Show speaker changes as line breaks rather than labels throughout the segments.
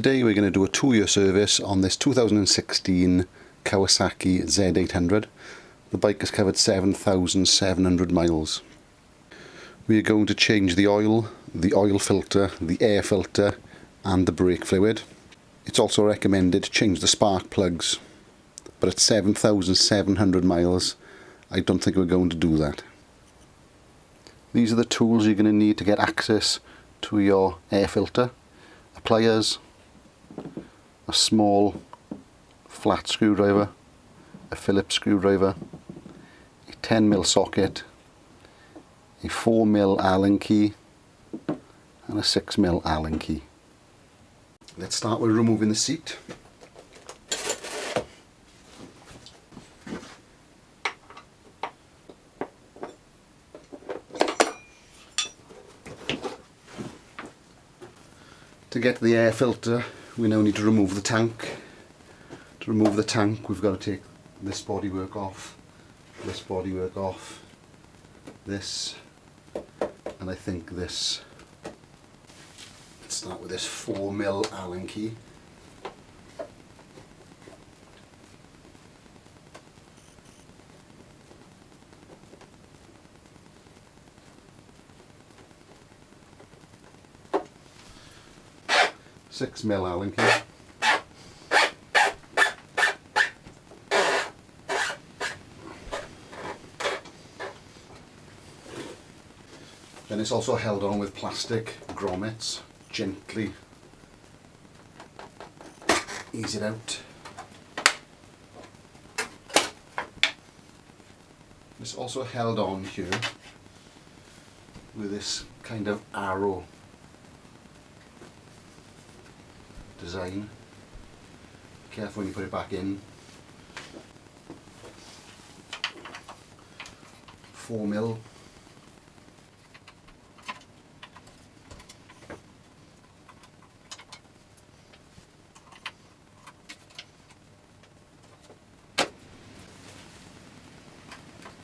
Today we're going to do a 2-year service on this 2016 Kawasaki Z800. The bike has covered 7,700 miles. We are going to change the oil filter, the air filter and the brake fluid. It's also recommended to change the spark plugs, but at 7,700 miles I don't think we're going to do that. These are the tools you're going to need to get access to your air filter. Pliers, a small flat screwdriver, a Phillips screwdriver, a 10mm socket, a 4mm Allen key and a 6mm Allen key. Let's start with removing the seat. To get the air filter, we now need to remove the tank. To remove the tank, we've got to take this bodywork off, this bodywork off, this, and I think this. Let's start with this 4mm Allen key. $6mm Allen key. Then it's also held on with plastic grommets. Gently ease it out. It's also held on here with this kind of arrow design. Be careful when you put it back in. 4mm.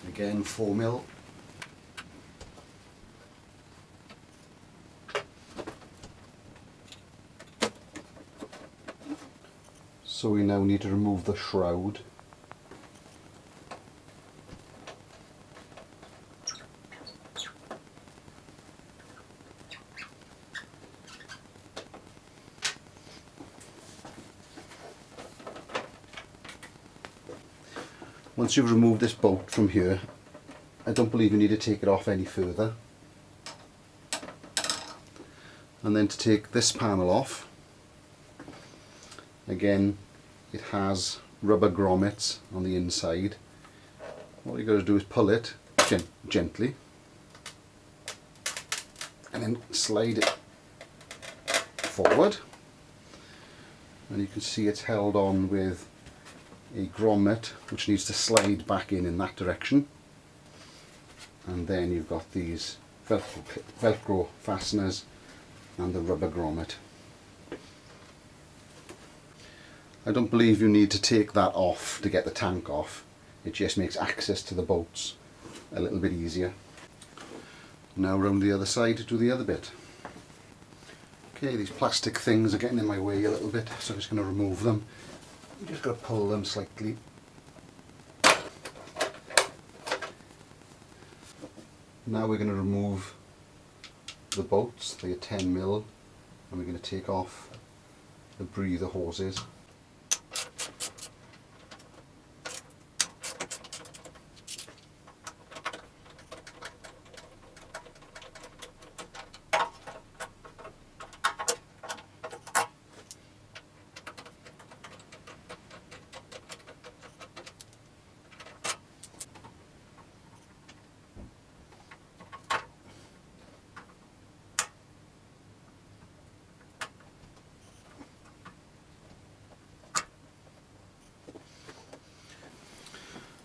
Again 4mm. So we now need to remove the shroud. Once you've removed this bolt from here, I don't believe you need to take it off any further. And then to take this panel off, again it has rubber grommets on the inside. What you've got to do is pull it gently and then slide it forward, and you can see it's held on with a grommet which needs to slide back in that direction, and then you've got these velcro fasteners and the rubber grommet. I don't believe you need to take that off to get the tank off. It just makes access to the bolts a little bit easier. Now round the other side to do the other bit. Okay, these plastic things are getting in my way a little bit, so I'm just going to remove them. You just got to pull them slightly. Now we're going to remove the bolts. They are 10mm, and we're going to take off the breather hoses.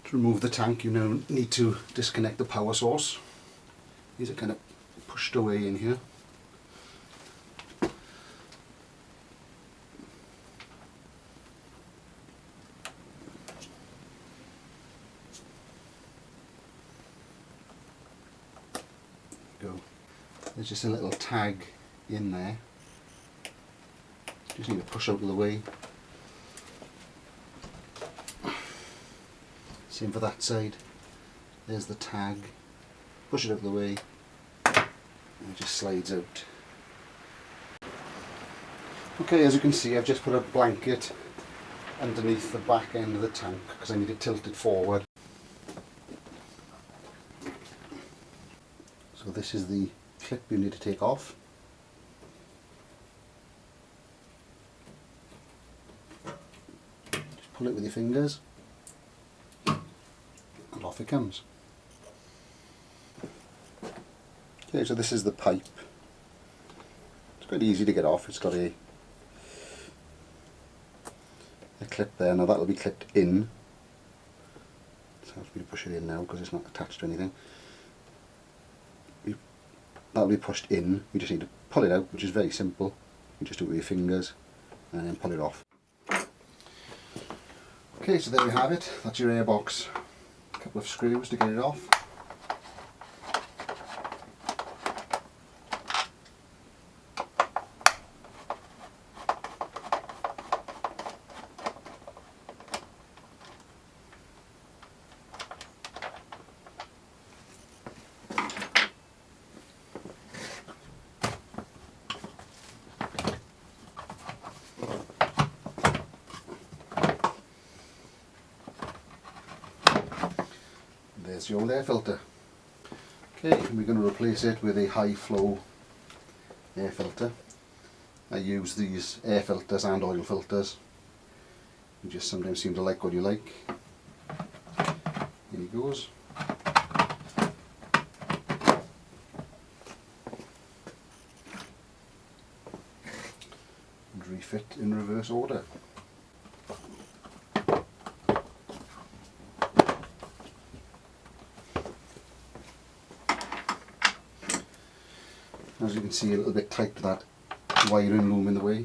To remove the tank, you now need to disconnect the power source. These are kind of pushed away in here. Go. There's just a little tag in there. Just need to push out of the way. Same for that side. There's the tag. Push it out of the way and it just slides out. Okay, as you can see, I've just put a blanket underneath the back end of the tank because I need it tilted forward. So this is the clip you need to take off. Just pull it with your fingers and off it comes. Okay, so this is the pipe. It's quite easy to get off. It's got a clip there. Now that'll be clipped in. So I have to push it in now because it's not attached to anything. That'll be pushed in. You just need to pull it out, which is very simple. You just do it with your fingers and then pull it off. Okay, so there we have it. That's your airbox. A couple of screws to get it off. There's your old air filter. Okay, we're going to replace it with a high flow air filter. I use these air filters and oil filters. You just sometimes seem to like what you like. Here he goes. And refit in reverse order. As you can see, a little bit tight to that wiring loom in the way.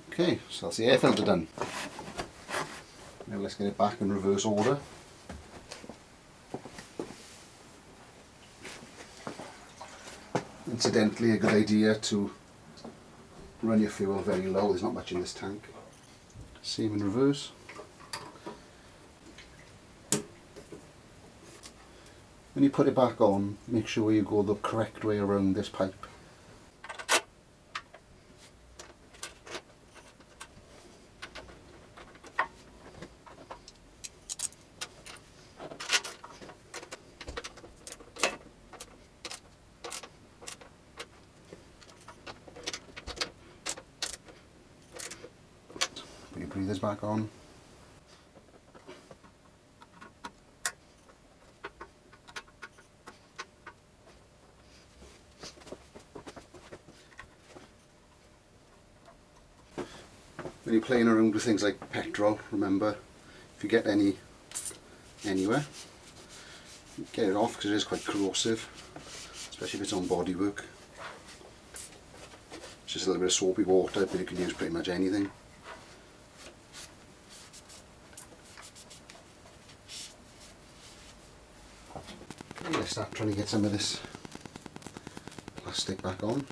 Okay, so that's the air filter done. Now let's get it back in reverse order. Incidentally, a good idea to run your fuel very low. There's not much in this tank. Same in reverse. When you put it back on, make sure you go the correct way around this pipe. Put your breathers back on. When you're playing around with things like petrol, remember, if you get anywhere, get it off because it is quite corrosive, especially if it's on bodywork. It's just a little bit of soapy water, but you can use pretty much anything. Okay, let's start trying to get some of this plastic back on.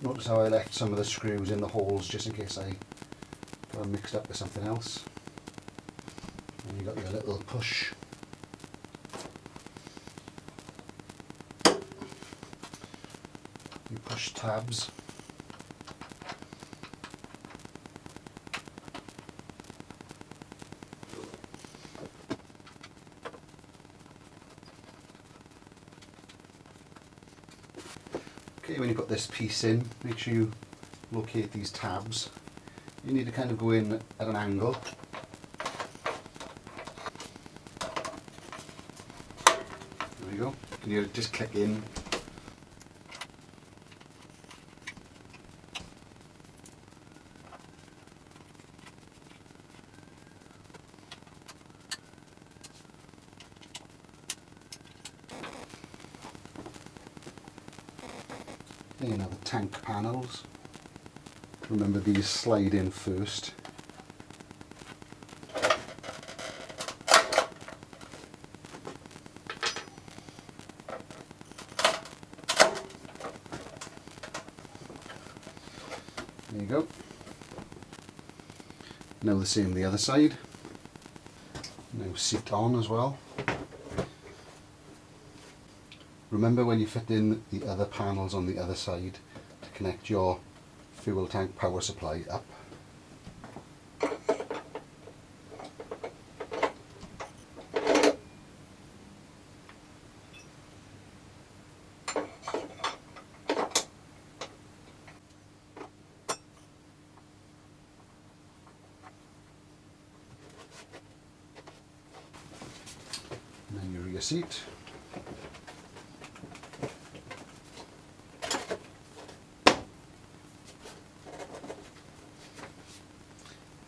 Notice how I left some of the screws in the holes just in case I got them mixed up with something else. And you've got your little push. You push tabs. Okay, when you put this piece in, make sure you locate these tabs. You need to kind of go in at an angle. There we go. You just click in. There are the tank panels. Remember, these slide in first. There you go. Now the same the other side. Now seat on as well. Remember, when you fit in the other panels on the other side, to connect your fuel tank power supply up. And then your rear seat.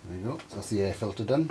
There you go, that's the air filter done.